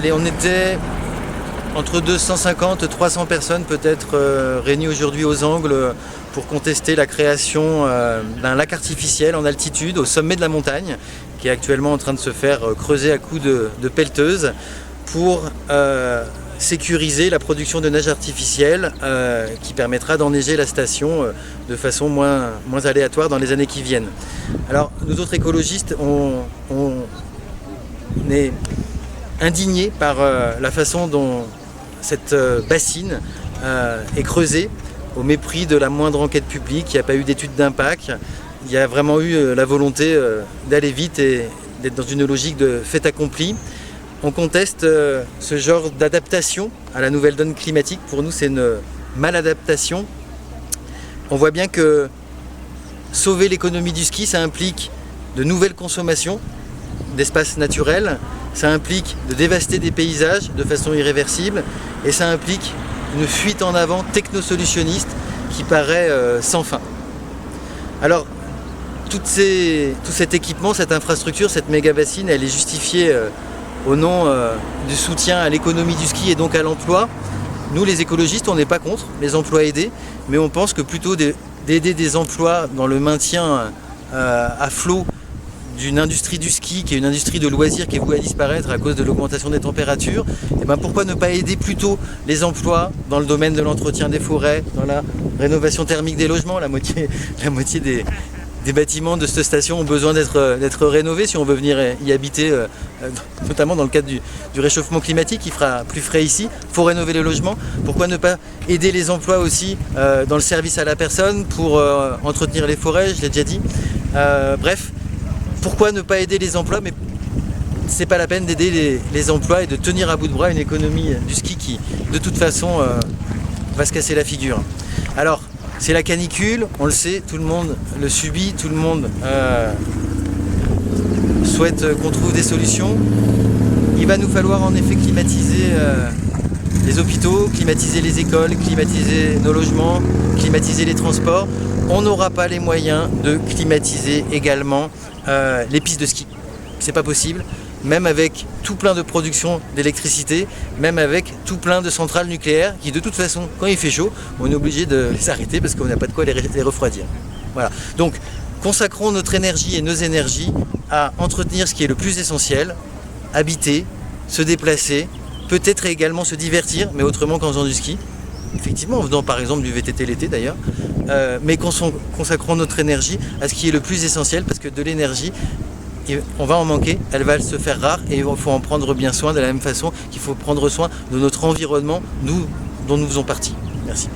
Et on était entre 250 et 300 personnes peut-être réunies aujourd'hui aux Angles pour contester la création d'un lac artificiel en altitude au sommet de la montagne qui est actuellement en train de se faire creuser à coups de pelleteuse pour sécuriser la production de neige artificielle qui permettra d'enneiger la station de façon moins aléatoire dans les années qui viennent. Alors nous autres écologistes, on est indignés par la façon dont cette bassine est creusée au mépris de la moindre enquête publique. Il n'y a pas eu d'étude d'impact, il y a vraiment eu la volonté d'aller vite et d'être dans une logique de fait accompli. On conteste ce genre d'adaptation à la nouvelle donne climatique. Pour nous, c'est une maladaptation. On voit bien que sauver l'économie du ski, ça implique de nouvelles consommations d'espaces naturels, ça implique de dévaster des paysages de façon irréversible et ça implique une fuite en avant technosolutionniste qui paraît sans fin. Alors, tout cet équipement, cette infrastructure, cette méga bassine, elle est justifiée au nom du soutien à l'économie du ski et donc à l'emploi. Nous, les écologistes, on n'est pas contre les emplois aidés, mais on pense que plutôt d'aider des emplois dans le maintien à flot d'une industrie du ski, qui est une industrie de loisirs qui est vouée à disparaître à cause de l'augmentation des températures, et ben pourquoi ne pas aider plutôt les emplois dans le domaine de l'entretien des forêts, dans la rénovation thermique des logements. La moitié des bâtiments de cette station ont besoin d'être rénovés si on veut venir y habiter, notamment dans le cadre du réchauffement climatique qui fera plus frais ici. Il faut rénover les logements. Pourquoi ne pas aider les emplois aussi dans le service à la personne pour entretenir les forêts, je l'ai déjà dit. Bref, pourquoi ne pas aider les emplois, mais c'est pas la peine d'aider les emplois et de tenir à bout de bras une économie du ski qui, de toute façon, va se casser la figure. Alors, c'est la canicule, on le sait, tout le monde le subit, tout le monde souhaite qu'on trouve des solutions. Il va nous falloir en effet climatiser les hôpitaux, climatiser les écoles, climatiser nos logements, climatiser les transports. On n'aura pas les moyens de climatiser également les pistes de ski. C'est pas possible, même avec tout plein de production d'électricité, même avec tout plein de centrales nucléaires qui de toute façon, quand il fait chaud, on est obligé de les arrêter parce qu'on n'a pas de quoi les refroidir. Voilà. Donc consacrons notre énergie et nos énergies à entretenir ce qui est le plus essentiel, habiter, se déplacer, peut-être également se divertir, mais autrement qu'en faisant du ski. Effectivement, en faisant par exemple du VTT l'été d'ailleurs, mais consacrons notre énergie à ce qui est le plus essentiel, parce que de l'énergie, on va en manquer, elle va se faire rare et il faut en prendre bien soin de la même façon qu'il faut prendre soin de notre environnement, dont nous faisons partie. Merci.